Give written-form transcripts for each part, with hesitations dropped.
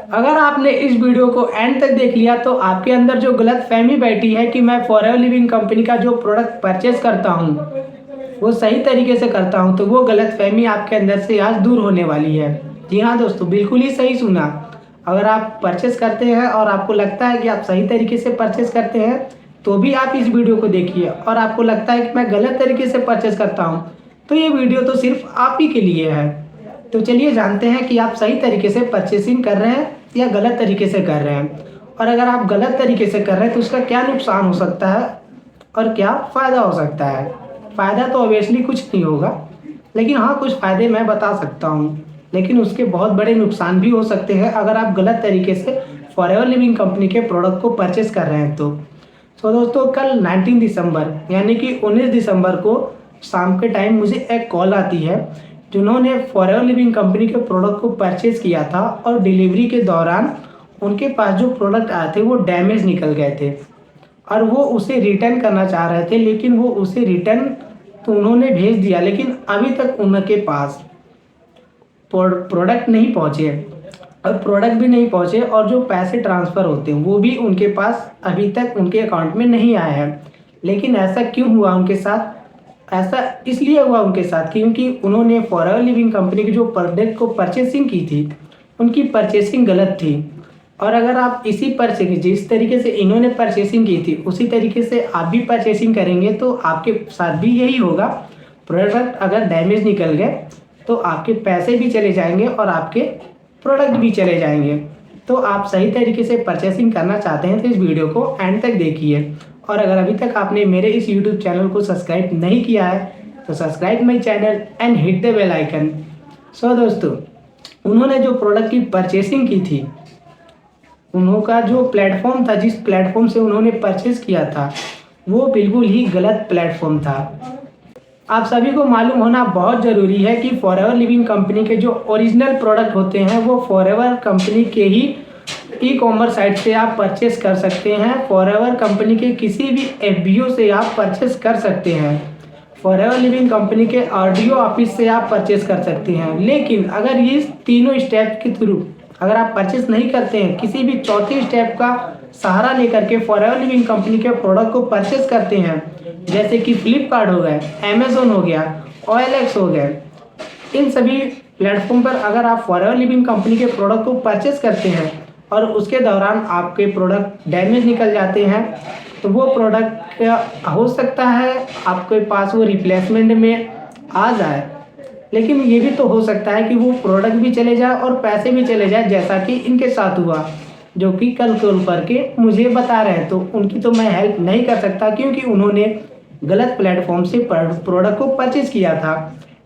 अगर आपने इस वीडियो को एंड तक देख लिया तो आपके अंदर जो गलत फहमी बैठी है कि मैं फॉरएवर लिविंग कंपनी का जो प्रोडक्ट परचेज करता हूँ वो सही तरीके से करता हूँ, तो वो गलत फहमी आपके अंदर से आज दूर होने वाली है। जी हाँ दोस्तों, बिल्कुल ही सही सुना। अगर आप परचेस करते हैं और आपको लगता है कि आप सही तरीके से परचेस करते हैं तो भी आप इस वीडियो को देखिए, और आपको लगता है कि मैं गलत तरीके से परचेस करता हूँ तो ये वीडियो तो सिर्फ आप ही के लिए है। तो चलिए जानते हैं कि आप सही तरीके से परचेसिंग कर रहे हैं या गलत तरीके से कर रहे हैं, और अगर आप गलत तरीके से कर रहे हैं तो उसका क्या नुकसान हो सकता है और क्या फ़ायदा हो सकता है। फ़ायदा तो ऑब्वियसली कुछ नहीं होगा, लेकिन हाँ कुछ फ़ायदे मैं बता सकता हूँ, लेकिन उसके बहुत बड़े नुकसान भी हो सकते हैं अगर आप गलत तरीके से फॉरएवर लिविंग कंपनी के प्रोडक्ट को परचेस कर रहे हैं तो दोस्तों कल 19 दिसंबर यानी कि 19 दिसंबर को शाम के टाइम मुझे एक कॉल आती है जिन्होंने फॉरएवर लिविंग कंपनी के प्रोडक्ट को परचेज़ किया था और डिलीवरी के दौरान उनके पास जो प्रोडक्ट आए थे वो डैमेज निकल गए थे और वो उसे रिटर्न करना चाह रहे थे, लेकिन वो उसे रिटर्न तो उन्होंने भेज दिया लेकिन अभी तक उनके पास प्रोडक्ट नहीं पहुँचे और प्रोडक्ट भी नहीं पहुँचे और जो पैसे ट्रांसफ़र होते हैं वो भी उनके पास अभी तक उनके अकाउंट में नहीं आए हैं। लेकिन ऐसा क्यों हुआ उनके साथ? ऐसा इसलिए हुआ उनके साथ क्योंकि उन्होंने फॉरएवर लिविंग कंपनी की जो प्रोडक्ट को परचेसिंग की थी उनकी परचेसिंग गलत थी। और अगर आप इसी परचेसिंग जिस तरीके से इन्होंने परचेसिंग की थी उसी तरीके से आप भी परचेसिंग करेंगे तो आपके साथ भी यही होगा। प्रोडक्ट अगर डैमेज निकल गए तो आपके पैसे भी चले जाएंगे और आपके प्रोडक्ट भी चले जाएंगे। तो आप सही तरीके से परचेसिंग करना चाहते हैं तो इस वीडियो को एंड तक देखिए, और अगर अभी तक आपने मेरे इस यूट्यूब चैनल को सब्सक्राइब नहीं किया है तो subscribe my channel and hit the bell icon. So दोस्तों, उन्होंने जो प्रोडक्ट की परचेसिंग की थी उनका जो प्लेटफॉर्म था, जिस प्लेटफॉर्म से उन्होंने परचेज किया था वो बिल्कुल ही गलत प्लेटफॉर्म था। आप सभी को मालूम होना बहुत ज़रूरी है कि फॉरएवर लिविंग कंपनी के जो ओरिजिनल प्रोडक्ट होते हैं वो फॉरएवर कंपनी के ही ई कॉमर्स साइट से आप परचेस कर सकते हैं। फॉरएवर कंपनी के किसी भी एफबीओ से आप परचेस कर सकते हैं। फॉरएवर लिविंग कंपनी के आरडीओ ऑफिस से आप परचेस कर सकते हैं। लेकिन अगर ये तीनों स्टेप के थ्रू अगर आप परचेस नहीं करते हैं, किसी भी चौथे स्टेप का सहारा लेकर के फॉरएवर लिविंग कंपनी के प्रोडक्ट को परचेस करते हैं, जैसे कि फ्लिपकार्ट हो गए, अमेज़न हो गया, OLX हो गए, इन सभी प्लेटफॉर्म पर अगर आप फॉरएवर लिविंग कंपनी के प्रोडक्ट को परचेस करते हैं और उसके दौरान आपके प्रोडक्ट डैमेज निकल जाते हैं तो वो प्रोडक्ट हो सकता है आपके पास वो रिप्लेसमेंट में आ जाए, लेकिन ये भी तो हो सकता है कि वो प्रोडक्ट भी चले जाए और पैसे भी चले जाए, जैसा कि इनके साथ हुआ जो कि कल कॉल करके मुझे बता रहे हैं। तो उनकी तो मैं हेल्प नहीं कर सकता क्योंकि उन्होंने गलत प्लेटफॉर्म से प्रोडक्ट को परचेज़ किया था।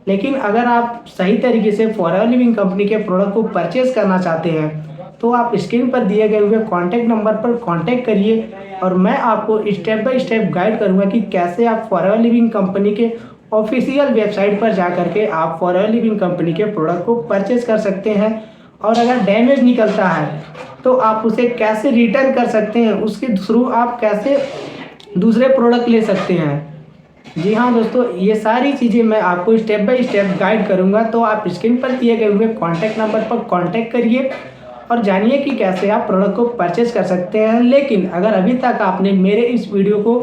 लेकिन अगर आप सही तरीके से फॉरएवर लिविंग कंपनी के प्रोडक्ट को परचेज़ करना चाहते हैं तो आप स्क्रीन पर दिए गए हुए कॉन्टैक्ट नंबर पर कॉन्टैक्ट करिए और मैं आपको स्टेप बाय स्टेप गाइड करूँगा कि कैसे आप फॉरएवर लिविंग कंपनी के ऑफिशियल वेबसाइट पर जा करके आप फॉरएवर लिविंग कंपनी के प्रोडक्ट को परचेज़ कर सकते हैं। और अगर डैमेज निकलता है तो आप उसे कैसे रिटर्न कर सकते हैं, उसके थ्रू आप कैसे दूसरे प्रोडक्ट ले सकते हैं। जी हाँ दोस्तों, ये सारी चीज़ें मैं आपको स्टेप बाय स्टेप गाइड करूँगा। तो आप स्क्रीन पर दिए गए हुए कॉन्टैक्ट नंबर पर कॉन्टैक्ट करिए और जानिए कि कैसे आप प्रोडक्ट को परचेज़ कर सकते हैं। लेकिन अगर अभी तक आपने मेरे इस वीडियो को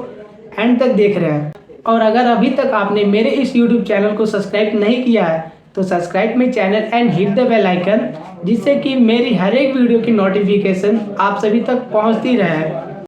एंड तक देख रहे हैं और अगर अभी तक आपने मेरे इस यूट्यूब चैनल को सब्सक्राइब नहीं किया है तो subscribe my channel and hit the bell icon, जिससे कि मेरी हर एक वीडियो की नोटिफिकेशन आप सभी तक पहुंचती रहे।